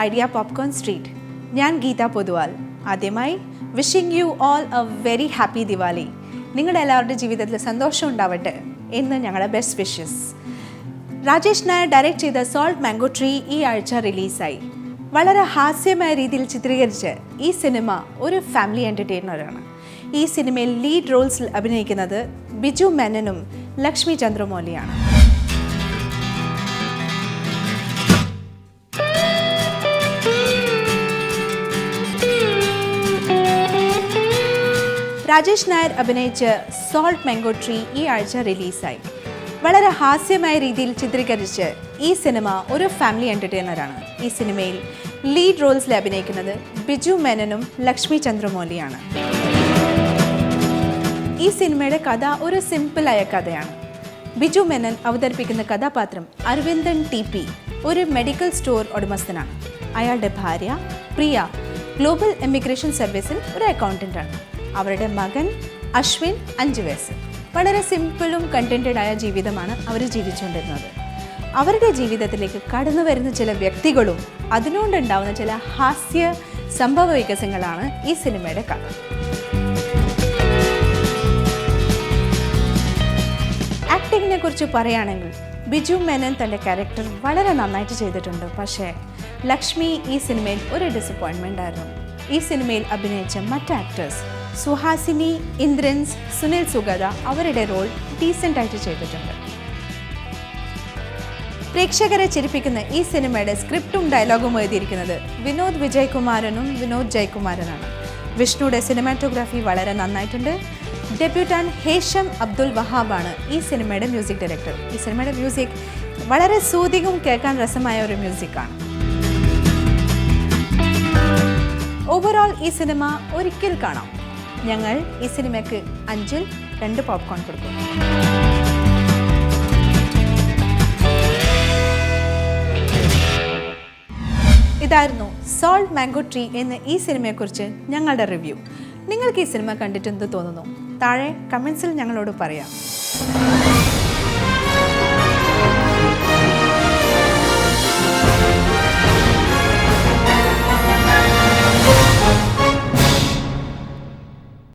Idea popcorn street. ഞാൻ ഗീത പൊതുവാൾ. ആദ്യമായി wishing you all A very happy Diwali. നിങ്ങളുടെ എല്ലാവരുടെ ജീവിതത്തിൽ സന്തോഷം ഉണ്ടാവട്ടെ എന്ന് ഞങ്ങളുടെ best wishes. Rajesh Nair direct ചെയ്ത സോൾട്ട് മാംഗോ ട്രീ ഈ ആഴ്ച റിലീസായി. വളരെ ഹാസ്യമായ രീതിയിൽ ചിത്രീകരിച്ച് ഈ സിനിമ ഒരു ഫാമിലി എൻ്റർടൈനറാണ്. ഈ സിനിമയിൽ ലീഡ് റോൾസിൽ അഭിനയിക്കുന്നത് ബിജു മേനനും ലക്ഷ്മി ചന്ദ്രമൗലിയാണ്. രാജേഷ് നായർ അഭിനയിച്ച് സോൾട്ട് മാംഗോ ട്രീ ഈ ആഴ്ച റിലീസായി. വളരെ ഹാസ്യമായ രീതിയിൽ ചിത്രീകരിച്ച് ഈ സിനിമ ഒരു ഫാമിലി എൻ്റർടൈനറാണ്. ഈ സിനിമയിൽ ലീഡ് റോൾസിൽ അഭിനയിക്കുന്നത് ബിജു മേനനും ലക്ഷ്മി ചന്ദ്രമൗലിയാണ്. ഈ സിനിമയുടെ കഥ ഒരു സിമ്പിളായ കഥയാണ്. ബിജു മേനൻ അവതരിപ്പിക്കുന്ന കഥാപാത്രം അരവിന്ദൻ ടി.പി. ഒരു മെഡിക്കൽ സ്റ്റോർ ഉടമസ്ഥനാണ്. അയാളുടെ ഭാര്യ പ്രിയ ഗ്ലോബൽ എമിഗ്രേഷൻ സർവീസിൽ ഒരു അക്കൗണ്ടൻ്റാണ്. അവരുടെ മകൻ അശ്വിൻ 5 വയസ്സ്. വളരെ സിമ്പിളും കണ്ടൻറ്റഡായ ജീവിതമാണ് അവർ ജീവിച്ചുകൊണ്ടിരുന്നത്. അവരുടെ ജീവിതത്തിലേക്ക് കടന്നു വരുന്ന ചില വ്യക്തികളും അതിനുകൊണ്ടുണ്ടാവുന്ന ചില ഹാസ്യ സംഭവ വികാസങ്ങളാണ് ഈ സിനിമയുടെ കഥ. ആക്ടിങ്ങിനെ കുറിച്ച് പറയുകയാണെങ്കിൽ ബിജു മേനൻ തൻ്റെ ക്യാരക്ടർ വളരെ നന്നായിട്ട് ചെയ്തിട്ടുണ്ട്. പക്ഷേ ലക്ഷ്മി ഈ സിനിമയിൽ ഒരു ഡിസപ്പോയിൻമെൻ്റ് ആയിരുന്നു. ഈ സിനിമയിൽ അഭിനയിച്ച മറ്റ് ആക്ടേഴ്സ് സുഹാസിനി, ഇന്ദ്രൻസ്, സുനിൽ സുഗത അവരുടെ റോൾ ഡീസൻ്റായിട്ട് ചെയ്തിട്ടുണ്ട്. പ്രേക്ഷകരെ ചിരിപ്പിക്കുന്ന ഈ സിനിമയുടെ സ്ക്രിപ്റ്റും ഡയലോഗും എഴുതിയിരിക്കുന്നത് വിനോദ് വിജയകുമാരനും വിനോദ് ജയകുമാരനാണ്. വിഷ്ണുയുടെ സിനിമാറ്റോഗ്രാഫി വളരെ നന്നായിട്ടുണ്ട്. ഡെബ്യൂട്ടാൻ ഹേഷം അബ്ദുൽ വഹാബാണ് ഈ സിനിമയുടെ മ്യൂസിക് ഡയറക്ടർ. ഈ സിനിമയുടെ മ്യൂസിക് വളരെ സൂതികവും കേൾക്കാൻ രസമായ ഒരു മ്യൂസിക്കാണ്. ഓവറോൾ ഈ സിനിമ ഒരിക്കൽ കാണാം. ഞങ്ങൾ ഈ സിനിമയ്ക്ക് 5-ൽ 2 പോപ്കോൺ കൊടുക്കും. ഇതായിരുന്നു സോൾട്ട് മാംഗോ ട്രീ എന്ന ഈ സിനിമയെക്കുറിച്ച് ഞങ്ങളുടെ റിവ്യൂ. നിങ്ങൾക്ക് ഈ സിനിമ കണ്ടിട്ട് എന്ത് തോന്നുന്നു? താഴെ കമൻസിൽ ഞങ്ങളോട് പറയാം.